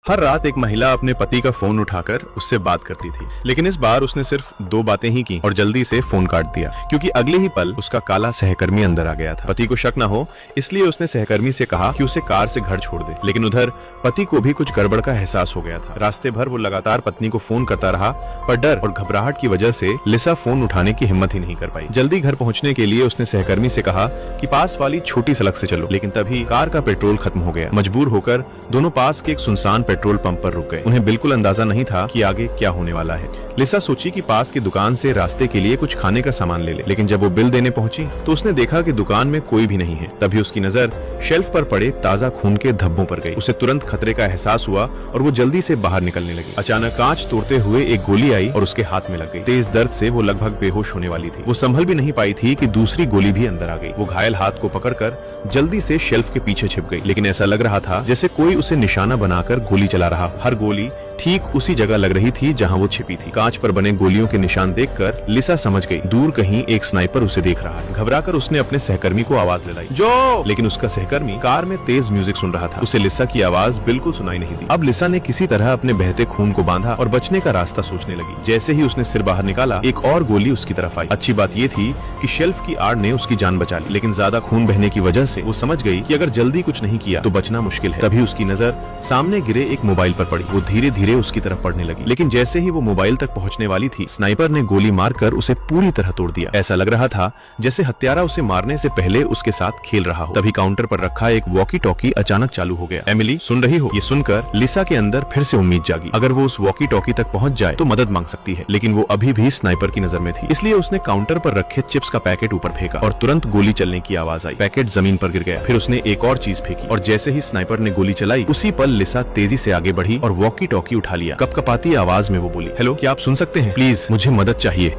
हर रात एक महिला अपने पति का फोन उठाकर उससे बात करती थी, लेकिन इस बार उसने सिर्फ 2 बातें ही की और जल्दी से फोन काट दिया क्योंकि अगले ही पल उसका काला सहकर्मी अंदर आ गया था। पति को शक न हो इसलिए उसने सहकर्मी से कहा कि उसे कार से घर छोड़ दे, लेकिन उधर पति को भी कुछ गड़बड़ का एहसास हो गया था। रास्ते भर वो लगातार पत्नी को फोन करता रहा, पर डर और घबराहट की वजह से लिसा फोन उठाने की हिम्मत ही नहीं कर पाई। जल्दी घर पहुंचने के लिए उसने सहकर्मी से कहा कि पास वाली छोटी सड़क से चलो, लेकिन तभी कार का पेट्रोल खत्म हो गया। मजबूर होकर दोनों पास के एक सुनसान पेट्रोल पंप पर रुक गए। उन्हें बिल्कुल अंदाजा नहीं था कि आगे क्या होने वाला है। लिसा सोची कि पास की दुकान से रास्ते के लिए कुछ खाने का सामान ले ले, लेकिन जब वो बिल देने पहुंची तो उसने देखा कि दुकान में कोई भी नहीं है। तभी उसकी नजर शेल्फ पर पड़े ताजा खून के धब्बों पर गई। उसे तुरंत खतरे का एहसास हुआ और वो जल्दी से बाहर निकलने लगी। अचानक कांच तोड़ते हुए एक गोली आई और उसके हाथ में लग गई। तेज दर्द से वो लगभग बेहोश होने वाली थी। वो संभल भी नहीं पाई थी कि दूसरी गोली भी अंदर आ गई। वो घायल हाथ को पकड़कर जल्दी से शेल्फ के पीछे छिप गई, लेकिन ऐसा लग रहा था जैसे कोई उसे निशाना बनाकर गोली चला रहा। हर गोली ठीक उसी जगह लग रही थी जहां वो छिपी थी। कांच पर बने गोलियों के निशान देखकर लिसा समझ गई दूर कहीं एक स्नाइपर उसे देख रहा है। घबराकर उसने अपने सहकर्मी को आवाज लगाई, जो, लेकिन उसका सहकर्मी कार में तेज म्यूजिक सुन रहा था। उसे लिसा की आवाज बिल्कुल सुनाई नहीं दी। अब लिसा ने किसी तरह अपने बहते खून को बांधा और बचने का रास्ता सोचने लगी। जैसे ही उसने सिर बाहर निकाला, एक और गोली उसकी तरफ आई। अच्छी बात ये थी कि शेल्फ की आड़ ने उसकी जान बचा ली, लेकिन ज्यादा खून बहने की वजह से वो समझ गई कि अगर जल्दी कुछ नहीं किया तो बचना मुश्किल है। तभी उसकी नजर सामने गिरे एक मोबाइल पर पड़ी। वो धीरे धीरे उसकी तरफ पड़ने लगी, लेकिन जैसे ही वो मोबाइल तक पहुंचने वाली थी, स्नाइपर ने गोली मारकर उसे पूरी तरह तोड़ दिया। ऐसा लग रहा था जैसे हत्यारा उसे मारने से पहले उसके साथ खेल रहा हो। तभी काउंटर पर रखा एक वॉकी टॉकी अचानक चालू हो गया। एमिली, सुन रही हो? ये सुनकर लिसा के अंदर फिर से उम्मीद जागी। अगर वो उस वॉकी टॉकी तक पहुंच जाए तो मदद मांग सकती है, लेकिन वो अभी भी स्नाइपर की नजर में थी। इसलिए उसने काउंटर पर रखे चिप्स का पैकेट ऊपर फेंका और तुरंत गोली चलने की आवाज आई। पैकेट जमीन पर गिर गया। फिर उसने एक और चीज फेंकी और जैसे ही स्नाइपर ने गोली चलाई, उसी पल लिसा तेजी से आगे बढ़ी और वॉकी टॉकी उठा लिया। कपकपाती आवाज में वो बोली, हेलो, क्या आप सुन सकते हैं? प्लीज मुझे मदद चाहिए।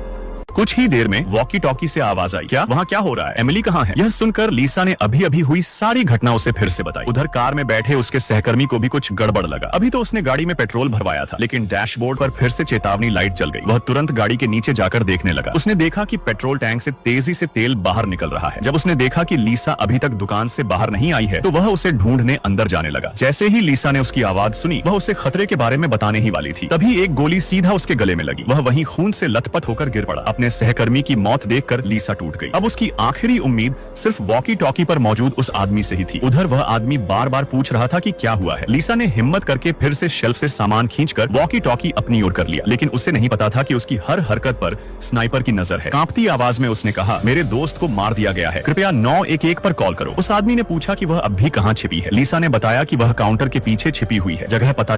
कुछ ही देर में वॉकी टॉकी से आवाज आई, क्या वहाँ क्या हो रहा है? एमिली कहाँ है? यह सुनकर लिसा ने अभी अभी हुई सारी घटना उसे फिर से बताई। उधर कार में बैठे उसके सहकर्मी को भी कुछ गड़बड़ लगा। अभी तो उसने गाड़ी में पेट्रोल भरवाया था, लेकिन डैशबोर्ड पर फिर से चेतावनी लाइट जल गई। वह तुरंत गाड़ी के नीचे जाकर देखने लगा। उसने देखा कि पेट्रोल टैंक से तेजी से तेल बाहर निकल रहा है। जब उसने देखा कि लिसा अभी तक दुकान से बाहर नहीं आई है, तो वह उसे ढूंढने अंदर जाने लगा। जैसे ही लिसा ने उसकी आवाज सुनी, वह उसे खतरे के बारे में बताने ही वाली थी। तभी एक गोली सीधा उसके गले में लगी। वह वहीं खून से लथपथ होकर गिर पड़ा। अपने सहकर्मी की मौत देखकर लिसा टूट गई। अब उसकी आखिरी उम्मीद सिर्फ वॉकी टॉकी पर मौजूद उस आदमी से ही थी। उधर वह आदमी बार बार पूछ रहा था कि क्या हुआ है। लिसा ने हिम्मत करके फिर से शेल्फ से सामान खींचकर वॉकी टॉकी अपनी ओर कर लिया, लेकिन उसे नहीं पता था कि उसकी हर हरकत पर स्नाइपर की नजर है। कांपती आवाज में उसने कहा, मेरे दोस्त को मार दिया गया है, कृपया 911 पर कॉल करो। उस आदमी ने पूछा कि वह अब भी कहाँ छिपी है। लिसा ने बताया कि वह काउंटर के पीछे छिपी हुई है। जगह पता